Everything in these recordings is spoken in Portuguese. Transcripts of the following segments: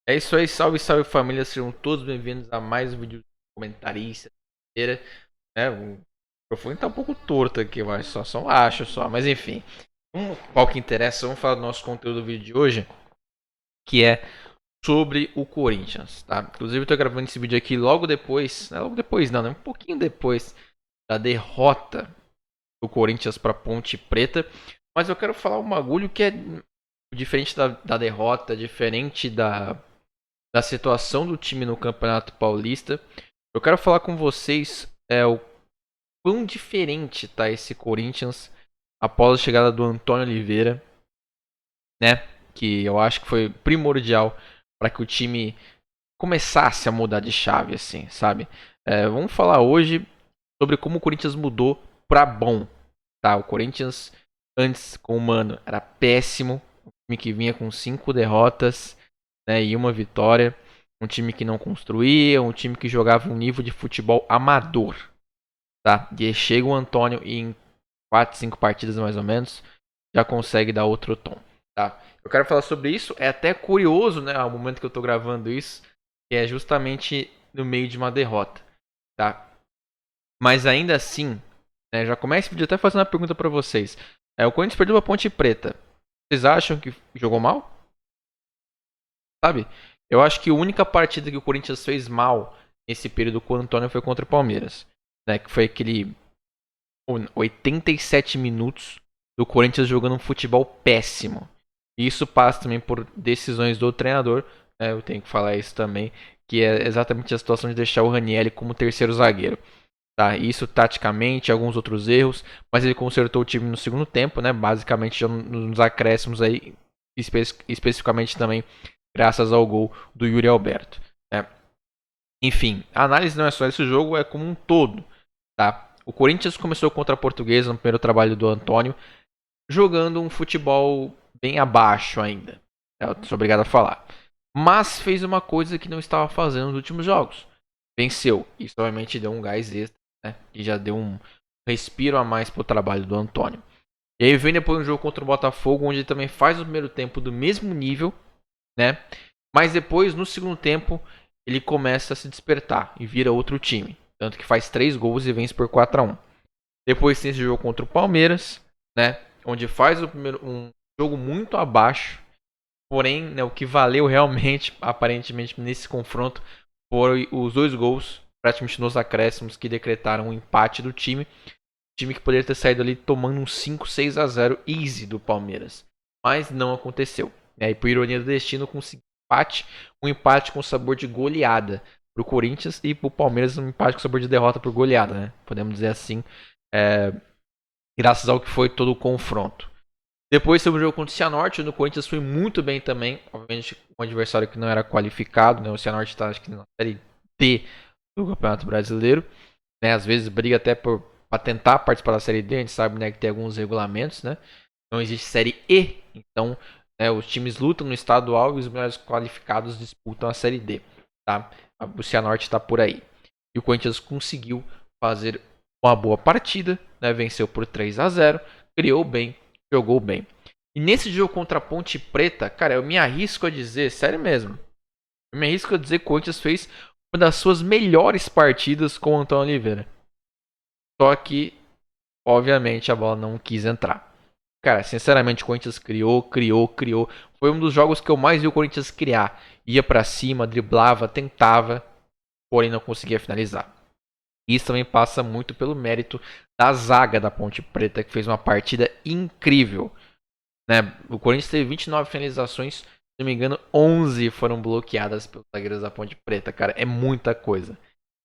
É isso aí, salve, salve família, sejam todos bem-vindos a mais um vídeo de comentarista. O microfone tá um pouco torto aqui, eu acho, só acho só, mas enfim. Qual que interessa, vamos falar do nosso conteúdo do vídeo de hoje, que é sobre o Corinthians, tá? Inclusive eu tô gravando esse vídeo aqui logo depois, não é logo depois não, né? Um pouquinho depois da derrota do Corinthians pra Ponte Preta, mas eu quero falar um bagulho que é diferente da derrota, diferente da situação do time no Campeonato Paulista. Eu quero falar com vocês o quão diferente tá esse Corinthians após a chegada do Antônio Oliveira, né? Que eu acho que foi primordial para que o time começasse a mudar de chave, assim, sabe? Vamos falar hoje sobre como o Corinthians mudou para bom, tá? O Corinthians antes com o Mano era péssimo, um time que vinha com 5 derrotas, né, e uma vitória. Um time que não construía, um time que jogava um nível de futebol amador, tá? E aí chega o Antônio e em 4, 5 partidas mais ou menos, já consegue dar outro tom, tá? Eu quero falar sobre isso, é até curioso, né, ao momento que eu tô gravando isso, que é justamente no meio de uma derrota, tá? Mas ainda assim, né, já começa esse vídeo até fazendo uma pergunta pra vocês. O Corinthians perdeu a Ponte Preta. Vocês acham que jogou mal? Sabe? Eu acho que a única partida que o Corinthians fez mal nesse período com o Antônio foi contra o Palmeiras, né? Que foi aquele 87 minutos do Corinthians jogando um futebol péssimo. E isso passa também por decisões do treinador, né? Eu tenho que falar isso também, que é exatamente a situação de deixar o Ranieri como terceiro zagueiro. Tá, isso taticamente, alguns outros erros, mas ele consertou o time no segundo tempo, né? Basicamente já nos acréscimos aí, especificamente também graças ao gol do Yuri Alberto, né? Enfim, a análise não é só esse jogo, é como um todo, tá? O Corinthians começou contra a Portuguesa no primeiro trabalho do Antônio, jogando um futebol bem abaixo ainda. Eu sou obrigado a falar. Mas fez uma coisa que não estava fazendo nos últimos jogos. Venceu. Isso obviamente deu um gás extra, né? E já deu um respiro a mais pro trabalho do Antônio. E aí vem depois um jogo contra o Botafogo, onde ele também faz o primeiro tempo do mesmo nível, né? Mas depois, no segundo tempo, ele começa a se despertar e vira outro time. Tanto que faz 3 gols e vence por 4-1. Depois tem esse jogo contra o Palmeiras, né? Onde faz um jogo muito abaixo. Porém, né, o que valeu realmente, aparentemente, nesse confronto foram os 2 gols, praticamente nos acréscimos, que decretaram o empate do time. Time que poderia ter saído ali tomando um 5-6-0 easy do Palmeiras. Mas não aconteceu. E por ironia do destino, conseguiu um empate com sabor de goleada para o Corinthians e para o Palmeiras um empate com sabor de derrota por goleada, né? Podemos dizer assim, é, graças ao que foi todo o confronto. Depois teve o jogo contra o Cianorte, onde o Corinthians foi muito bem também. Obviamente, um adversário que não era qualificado, né? O Cianorte está, acho que, na série D do Campeonato Brasileiro, né? Às vezes briga até para tentar participar da série D, a gente sabe, né, que tem alguns regulamentos, né? Não existe série E, então, né, os times lutam no estadual e os melhores qualificados disputam a série D, tá? O Cianorte está por aí. E o Corinthians conseguiu fazer uma boa partida, né? Venceu por 3-0, criou bem, jogou bem. E nesse jogo contra a Ponte Preta, cara, eu me arrisco a dizer, sério mesmo, eu me arrisco a dizer que o Corinthians fez uma das suas melhores partidas com o Antônio Oliveira. Só que, obviamente, a bola não quis entrar. Cara, sinceramente, o Corinthians criou. Foi um dos jogos que eu mais vi o Corinthians criar. Ia pra cima, driblava, tentava, porém não conseguia finalizar. Isso também passa muito pelo mérito da zaga da Ponte Preta, que fez uma partida incrível, né? O Corinthians teve 29 finalizações, se não me engano, 11 foram bloqueadas pelos zagueiros da Ponte Preta, cara. É muita coisa.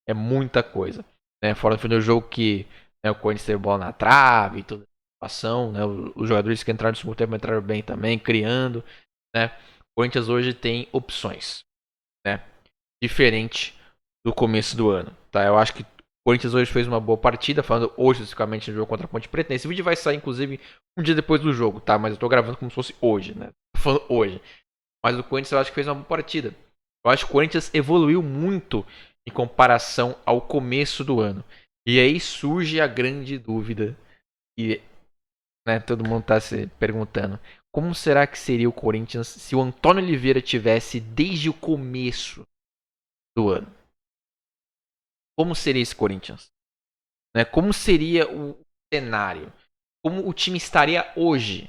É muita coisa. Né? Fora no fim do jogo que, né, o Corinthians teve bola na trave e toda a situação, né? Os jogadores que entraram no segundo tempo entraram bem também, criando, né? O Corinthians hoje tem opções, né? Diferente do começo do ano, tá? Eu acho que o Corinthians hoje fez uma boa partida, falando hoje especificamente no jogo contra a Ponte Preta. Esse vídeo vai sair, inclusive, um dia depois do jogo, tá? Mas eu tô gravando como se fosse hoje, né? Tô falando hoje. Mas o Corinthians eu acho que fez uma boa partida. Eu acho que o Corinthians evoluiu muito em comparação ao começo do ano. E aí surge a grande dúvida. E, né, todo mundo está se perguntando. como será que seria o Corinthians se o Antônio Oliveira tivesse desde o começo do ano? Como seria esse Corinthians? Né? Como seria o cenário? Como o time estaria hoje?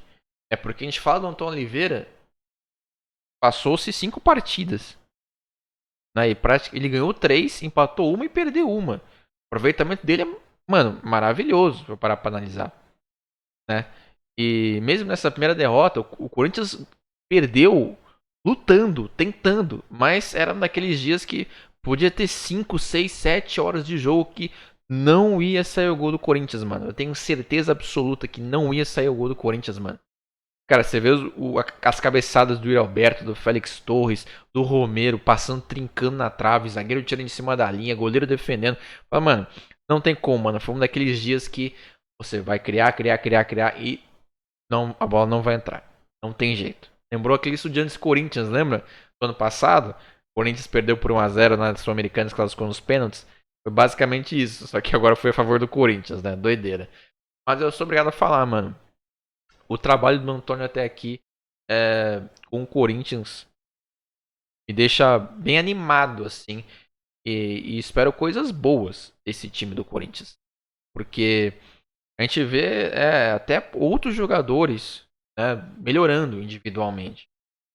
É porque a gente fala do Antônio Oliveira, passou-se 5 partidas. Né? E ele ganhou 3, empatou uma e perdeu uma. O aproveitamento dele é, mano, maravilhoso, se eu parar pra analisar. Né? E mesmo nessa primeira derrota, o Corinthians perdeu lutando, tentando. Mas era daqueles dias que podia ter 5, 6, 7 horas de jogo que não ia sair o gol do Corinthians, mano. Eu tenho certeza absoluta que não ia sair o gol do Corinthians, mano. Cara, você vê as cabeçadas do Yuri Alberto, do Félix Torres, do Romero, passando, trincando na trave, zagueiro tirando em cima da linha, goleiro defendendo. Fala, mano, não tem como, mano. Foi um daqueles dias que você vai criar e não, a bola não vai entrar. Não tem jeito. Lembrou aquele Estudiantes Corinthians, lembra? Do ano passado? O Corinthians perdeu por 1-0 na Sul-Americana, classificou nos pênaltis. Foi basicamente isso, só que agora foi a favor do Corinthians, né? Doideira. Mas eu sou obrigado a falar, mano. O trabalho do Antônio até aqui com o Corinthians me deixa bem animado, assim. E espero coisas boas desse time do Corinthians. Porque a gente vê até outros jogadores, né, melhorando individualmente.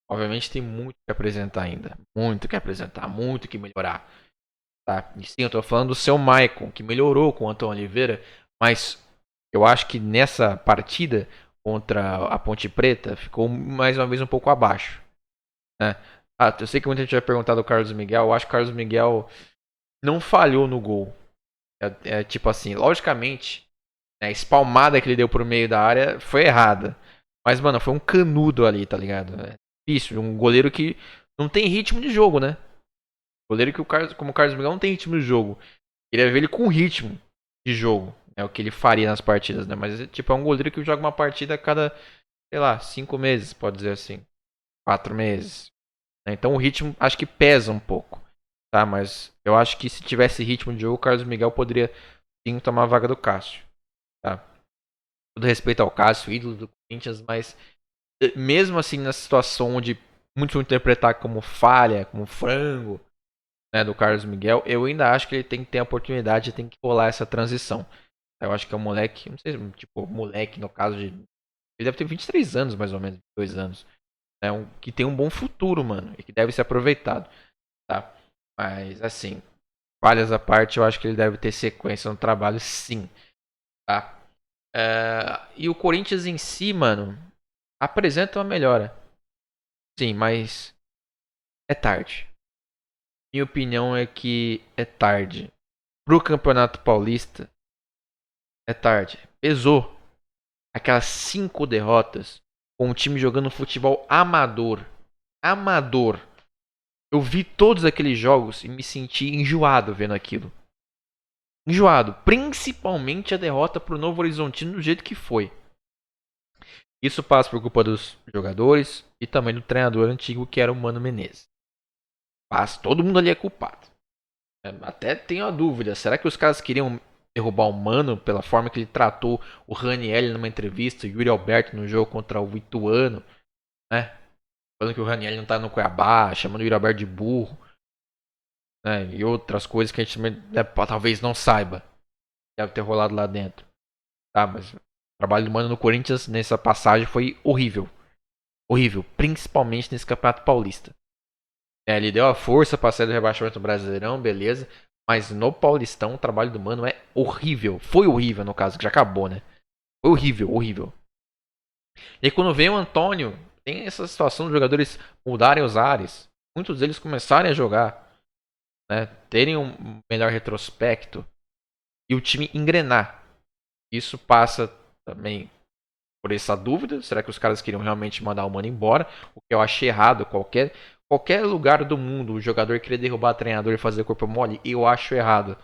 Obviamente tem muito que apresentar ainda. Muito que apresentar, muito que melhorar. Tá? E sim, eu tô falando do seu Maicon, que melhorou com o Antônio Oliveira. Mas eu acho que nessa partida contra a Ponte Preta ficou mais uma vez um pouco abaixo. Né? Ah, eu sei que muita gente vai perguntar do Carlos Miguel. Eu acho que o Carlos Miguel não falhou no gol. É tipo assim, logicamente, né, a espalmada que ele deu pro meio da área foi errada. Mas, mano, foi um canudo ali, tá ligado? É difícil. Um goleiro que não tem ritmo de jogo, né? Goleiro que como o Carlos Miguel não tem ritmo de jogo. Queria ver ele com ritmo de jogo. É o que ele faria nas partidas, né? Mas, tipo, é um goleiro que joga uma partida a cada, sei lá, 5 meses, pode dizer assim. 4 meses. Então o ritmo acho que pesa um pouco. Tá? Mas eu acho que se tivesse ritmo de jogo, o Carlos Miguel poderia sim tomar a vaga do Cássio. Tá? Todo respeito ao Cássio, ídolo do Corinthians, mas mesmo assim na situação onde muitos vão interpretar como falha, como frango, né, do Carlos Miguel, eu ainda acho que ele tem que ter a oportunidade, tem que rolar essa transição. Eu acho que é um moleque, não sei, tipo, moleque no caso de. Ele deve ter 23 anos, mais ou menos, 2 anos. Né, que tem um bom futuro, mano, e que deve ser aproveitado. Tá? Mas, assim, falhas à parte, eu acho que ele deve ter sequência no trabalho, sim. Tá? E o Corinthians em si, mano, apresenta uma melhora. Sim, mas é tarde. Minha opinião é que é tarde. Pro Campeonato Paulista, é tarde. Pesou aquelas 5 derrotas com o time jogando futebol amador. Amador. Eu vi todos aqueles jogos e me senti enjoado vendo aquilo. Enjoado. Principalmente a derrota pro Novo Horizontino do jeito que foi. Isso passa por culpa dos jogadores e também do treinador antigo que era o Mano Menezes. Passa, todo mundo ali é culpado. Até tenho a dúvida, será que os caras queriam derrubar o Mano pela forma que ele tratou o Raniel numa entrevista, o Yuri Alberto no jogo contra o Ituano, né? Falando que o Raniel não tá no Cuiabá, chamando o Yuri Alberto de burro, né? E outras coisas que a gente talvez não saiba. Deve ter rolado lá dentro. Tá, mas o trabalho do Mano no Corinthians nessa passagem foi horrível. Horrível, principalmente nesse Campeonato Paulista. Ele deu a força para sair do rebaixamento do Brasileirão, beleza. Mas no Paulistão o trabalho do Mano é horrível. Foi horrível no caso, que já acabou, né? Foi horrível, horrível. E aí, quando vem o Antônio, tem essa situação dos jogadores mudarem os ares. Muitos deles começarem a jogar, né? Terem um melhor retrospecto e o time engrenar. Isso passa também por essa dúvida. Será que os caras queriam realmente mandar o Mano embora? O que eu achei errado. Qualquer lugar do mundo, o jogador querer derrubar o treinador e fazer corpo mole, eu acho errado.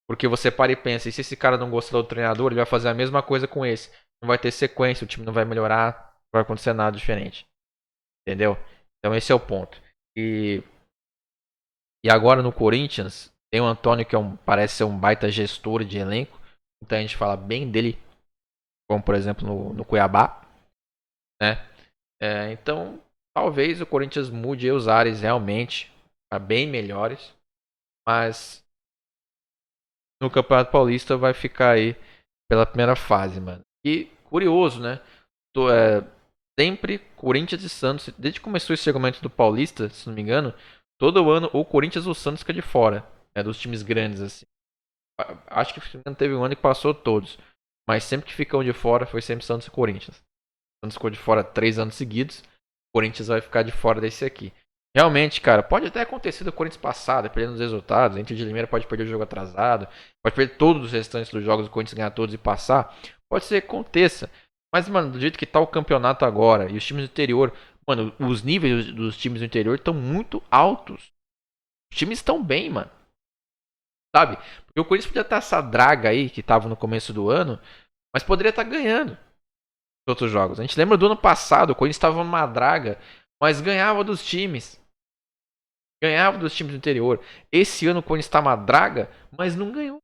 Porque você para e pensa, e se esse cara não gostar do treinador, ele vai fazer a mesma coisa com esse. Não vai ter sequência, o time não vai melhorar, não vai acontecer nada diferente. Entendeu? Então esse é o ponto. E agora no Corinthians, tem o Antônio que parece ser um baita gestor de elenco. Então a gente fala bem dele, como por exemplo no Cuiabá. né? Então, talvez o Corinthians mude os ares realmente para bem melhores, mas no Campeonato Paulista vai ficar aí pela primeira fase, mano. E curioso, né? Tô, sempre Corinthians e Santos, desde que começou esse segmento do Paulista, se não me engano, todo ano o Corinthians ou o Santos fica de fora, dos times grandes assim. Acho que não teve um ano que passou todos, mas sempre que ficam de fora foi sempre Santos e Corinthians. O Santos ficou de fora 3 anos seguidos, o Corinthians vai ficar de fora desse aqui. Realmente, cara, pode até acontecer do Corinthians passar, dependendo dos resultados. A Inter de Limeira pode perder o jogo atrasado, pode perder todos os restantes dos jogos, o Corinthians ganhar todos e passar. Pode ser que aconteça. Mas, mano, do jeito que tá o campeonato agora e os times do interior, mano, os níveis dos times do interior estão muito altos. Os times estão bem, mano. Sabe? Porque o Corinthians podia estar essa draga aí que tava no começo do ano, mas poderia estar ganhando outros jogos. A gente lembra do ano passado, o Corinthians estava numa draga, mas ganhava dos times. Ganhava dos times do interior. Esse ano o Corinthians está uma draga, mas não ganhou.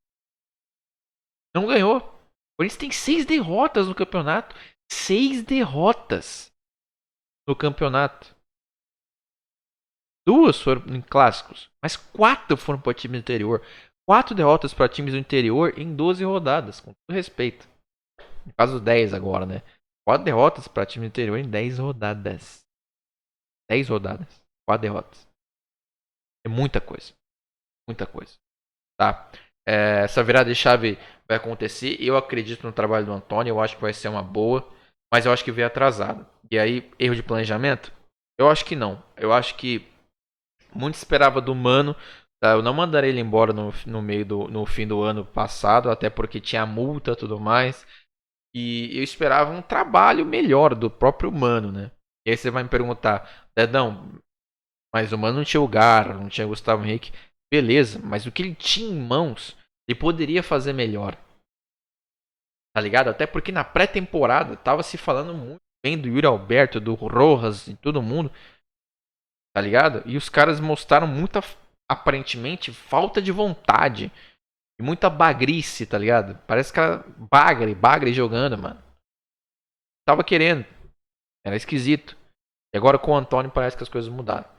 Não ganhou. O Corinthians tem 6 derrotas no campeonato. 6 derrotas no campeonato. 2 foram em clássicos, mas 4 foram para times do interior. 4 derrotas para times do interior em 12 rodadas, com todo respeito. No caso 10 agora, né? 4 derrotas para time do interior em 10 rodadas. 10 rodadas. 4 derrotas. É muita coisa. Muita coisa. Tá? Essa virada de chave vai acontecer. Eu acredito no trabalho do Antônio. Eu acho que vai ser uma boa. Mas eu acho que veio atrasado. E aí, erro de planejamento? Eu acho que não. Eu acho que muito esperava do Mano. Tá? Eu não mandaria ele embora no fim do ano passado. Até porque tinha multa e tudo mais. E eu esperava um trabalho melhor do próprio Mano, né? E aí você vai me perguntar, Dedão, mas o Mano não tinha o Gar, não tinha o Gustavo Henrique. Beleza, mas o que ele tinha em mãos, ele poderia fazer melhor. Tá ligado? Até porque na pré-temporada tava se falando muito bem do Yuri Alberto, do Rojas e todo mundo. Tá ligado? E os caras mostraram muita, aparentemente, falta de vontade. E muita bagrice, tá ligado? Parece que era bagre jogando, mano. Tava querendo. Era esquisito. E agora com o Antônio parece que as coisas mudaram.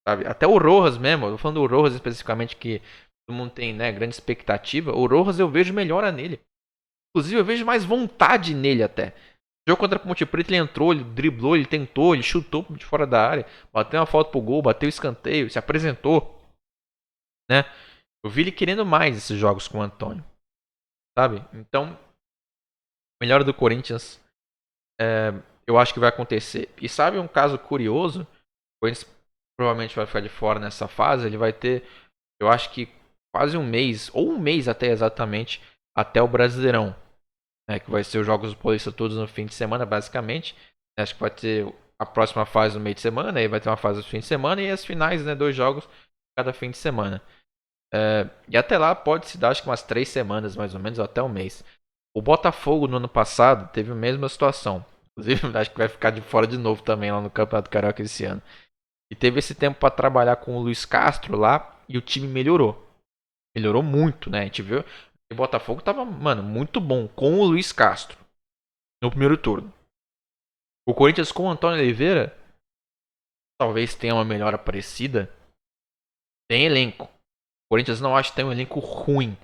Sabe? Até o Rojas mesmo, eu tô falando do Rojas especificamente, que todo mundo tem, né, grande expectativa. O Rojas eu vejo melhora nele. Inclusive eu vejo mais vontade nele até. O jogo contra a Ponte Preta ele entrou, ele driblou, ele tentou, ele chutou de fora da área, bateu uma falta pro gol, bateu o escanteio, se apresentou, né? Eu vi ele querendo mais esses jogos com o Antônio, sabe? Então, melhor do Corinthians, eu acho que vai acontecer. E sabe um caso curioso? O Corinthians provavelmente vai ficar de fora nessa fase. Ele vai ter, eu acho que quase um mês, ou um mês até exatamente, até o Brasileirão. Né, que vai ser os jogos do Paulista todos no fim de semana, basicamente. Acho que vai ter a próxima fase no meio de semana, aí vai ter uma fase no fim de semana e as finais, né, 2 jogos cada fim de semana. E até lá pode se dar, acho que umas 3 semanas mais ou menos, ou até um mês. O Botafogo no ano passado teve a mesma situação. Inclusive, acho que vai ficar de fora de novo também lá no Campeonato Carioca esse ano. E teve esse tempo para trabalhar com o Luiz Castro lá e o time melhorou. Melhorou muito, né? A gente viu. O Botafogo tava, mano, muito bom com o Luiz Castro no primeiro turno. O Corinthians com o Antônio Oliveira talvez tenha uma melhora parecida. Tem elenco. O Corinthians não acho que tem um elenco ruim.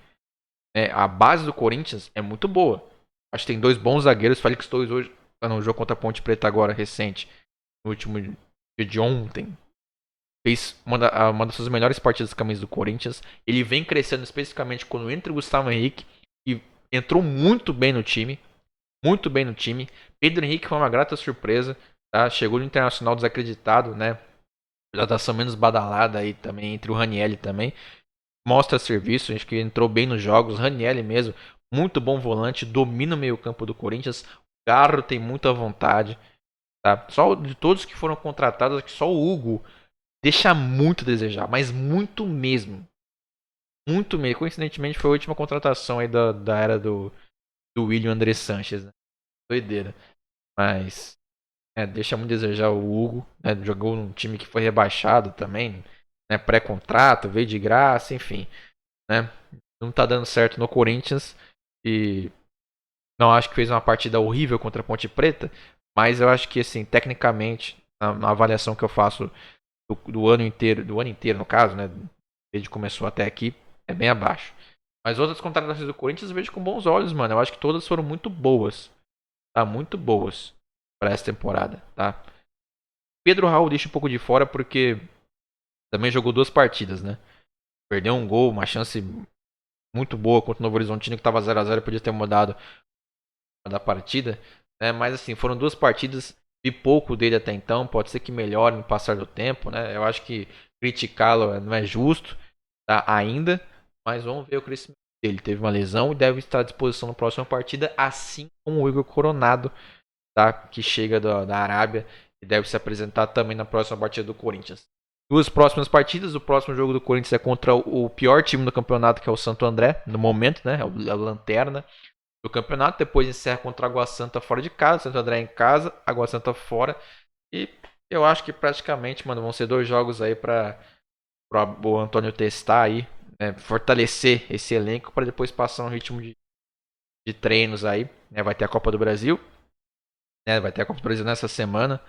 A base do Corinthians é muito boa. Acho que tem 2 bons zagueiros. Félix Torres hoje tá no jogo contra a Ponte Preta agora, recente. No último dia de ontem. Fez uma das suas melhores partidas com a camisa do Corinthians. Ele vem crescendo especificamente quando entra o Gustavo Henrique. E entrou muito bem no time. Muito bem no time. Pedro Henrique foi uma grata surpresa. Tá? Chegou no Internacional desacreditado, né? Adaptação menos badalada aí também, entre o Ranielli também. Mostra serviço, acho que entrou bem nos jogos. Ranielli mesmo, muito bom volante, domina o meio campo do Corinthians. Garro tem muita vontade. Tá? Só de todos que foram contratados, acho que só o Hugo deixa muito a desejar, mas muito mesmo. Muito mesmo. Coincidentemente foi a última contratação aí da era do William André Sanches. Né? Doideira. Mas deixa muito a desejar o Hugo. Né? Jogou num time que foi rebaixado também. Né? Pré-contrato, veio de graça, enfim. Né? Não tá dando certo no Corinthians. E não acho que fez uma partida horrível contra a Ponte Preta. Mas eu acho que, assim, tecnicamente, na avaliação que eu faço do ano inteiro no caso, né? Desde que começou até aqui, é bem abaixo. Mas outras contratações do Corinthians eu vejo com bons olhos, mano. Eu acho que todas foram muito boas. Tá? Muito boas para essa temporada, tá? Pedro Raul deixa um pouco de fora porque também jogou 2 partidas, né? Perdeu um gol, uma chance muito boa contra o Novo Horizontino que estava 0 a 0, podia ter mudado da partida, né? Mas assim, foram 2 partidas, vi pouco dele até então, pode ser que melhore no passar do tempo, né? Eu acho que criticá-lo não é justo, tá? Ainda, mas vamos ver o crescimento dele. Teve uma lesão e deve estar à disposição na próxima partida, assim como o Igor Coronado, tá? Que chega da Arábia e deve se apresentar também na próxima partida do Corinthians. 2 próximas partidas, o próximo jogo do Corinthians é contra o pior time do campeonato, que é o Santo André, no momento, né? É o Lanterna do campeonato. Depois encerra contra a Água Santa fora de casa, Santo André em casa, Água Santa fora. E eu acho que praticamente, mano, vão ser 2 jogos aí para o Antônio testar aí, né? Fortalecer esse elenco para depois passar um ritmo de treinos aí, né? Vai ter a Copa do Brasil, né? Vai ter a Copa do Brasil nessa semana,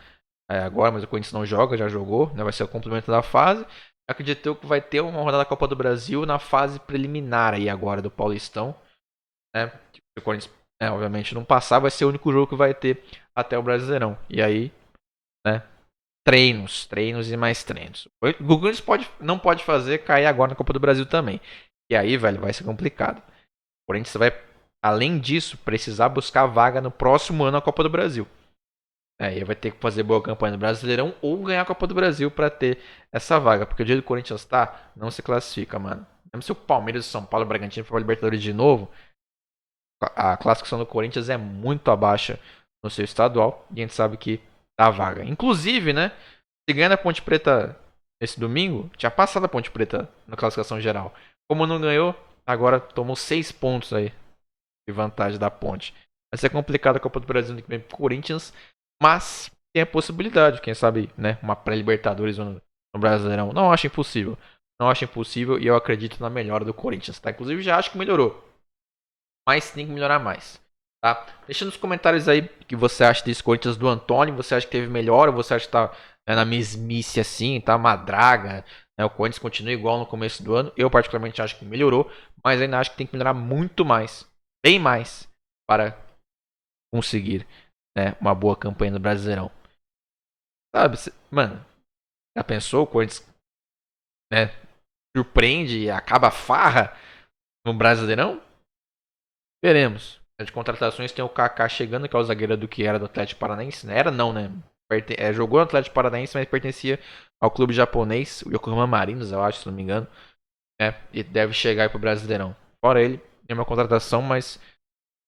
agora, mas o Corinthians não joga, já jogou, né? Vai ser o complemento da fase. Acredito que vai ter uma rodada da Copa do Brasil na fase preliminar aí agora do Paulistão, né? Se o Corinthians, obviamente, não passar, vai ser o único jogo que vai ter até o Brasileirão. E aí, né? Treinos e mais treinos. O Corinthians não pode fazer cair agora na Copa do Brasil também. E aí, velho, vai ser complicado. O Corinthians vai, além disso, precisar buscar vaga no próximo ano na Copa do Brasil. Aí vai ter que fazer boa campanha no Brasileirão ou ganhar a Copa do Brasil para ter essa vaga. Porque o dia do Corinthians tá, não se classifica, mano. Mesmo se o Palmeiras, São Paulo e Bragantino for Libertadores de novo, a classificação do Corinthians é muito abaixo no seu estadual. E a gente sabe que dá vaga. Inclusive, né? Se ganhar a Ponte Preta esse domingo, tinha passado a Ponte Preta na classificação geral. Como não ganhou, agora tomou 6 pontos aí de vantagem da Ponte. Vai ser complicado a Copa do Brasil no Corinthians, mas tem a possibilidade, quem sabe, né? Uma pré-Libertadores no Brasileirão. Não acho impossível. Não acho impossível e eu acredito na melhora do Corinthians, tá? Inclusive já acho que melhorou, mas tem que melhorar mais, tá? Deixa nos comentários aí o que você acha desse Corinthians do Antônio. Você acha que teve melhora ou você acha que tá na mesmice assim, tá uma draga, né? O Corinthians continua igual no começo do ano. Eu particularmente acho que melhorou, mas ainda acho que tem que melhorar muito mais, bem mais, para conseguir, né, uma boa campanha no Brasileirão. Sabe, mano, já pensou o Corinthians, né, surpreende e acaba a farra no Brasileirão? Veremos. De contratações tem o Kaká chegando, que é o zagueiro do que era do Atlético Paranaense. Era não, né? Jogou no Atlético Paranaense, mas pertencia ao clube japonês, o Yokohama Marinos, eu acho, se não me engano. E deve chegar aí pro Brasileirão. Fora ele, é uma contratação, mas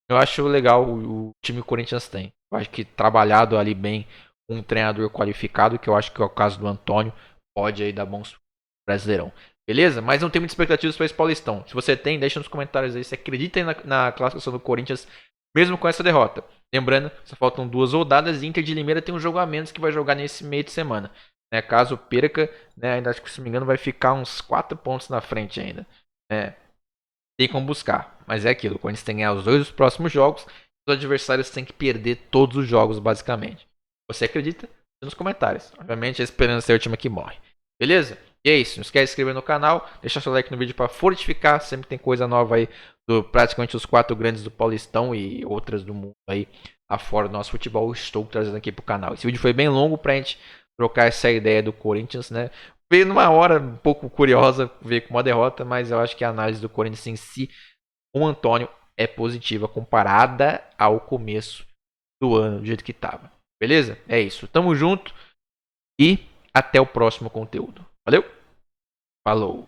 eu acho legal o time que o Corinthians tem. Eu acho que trabalhado ali bem com um treinador qualificado, que eu acho que é o caso do Antônio, pode aí dar bons Brasileirão. Beleza? Mas não tem muitas expectativas para esse Paulistão. Se você tem, deixa nos comentários aí se acredita na classificação do Corinthians, mesmo com essa derrota. Lembrando, só faltam 2 rodadas e Inter de Limeira tem um jogo a menos que vai jogar nesse meio de semana. Né? Caso perca, né, ainda acho que se não me engano vai ficar uns 4 pontos na frente ainda. Tem como buscar, mas é aquilo. O Corinthians tem que ganhar os 2 próximos jogos. Os adversários têm que perder todos os jogos, basicamente. Você acredita? Nos comentários. Obviamente, a esperança é o time que morre. Beleza? E é isso. Não esquece de se inscrever no canal, deixar seu like no vídeo para fortificar. Sempre tem coisa nova aí do praticamente os 4 grandes do Paulistão e outras do mundo aí afora do nosso futebol. Estou trazendo aqui pro canal. Esse vídeo foi bem longo pra gente trocar essa ideia do Corinthians, né? Veio numa hora um pouco curiosa, ver com uma derrota, mas eu acho que a análise do Corinthians em si, com o Antônio, é positiva comparada ao começo do ano, do jeito que estava. Beleza? É isso. Tamo junto e até o próximo conteúdo. Valeu? Falou!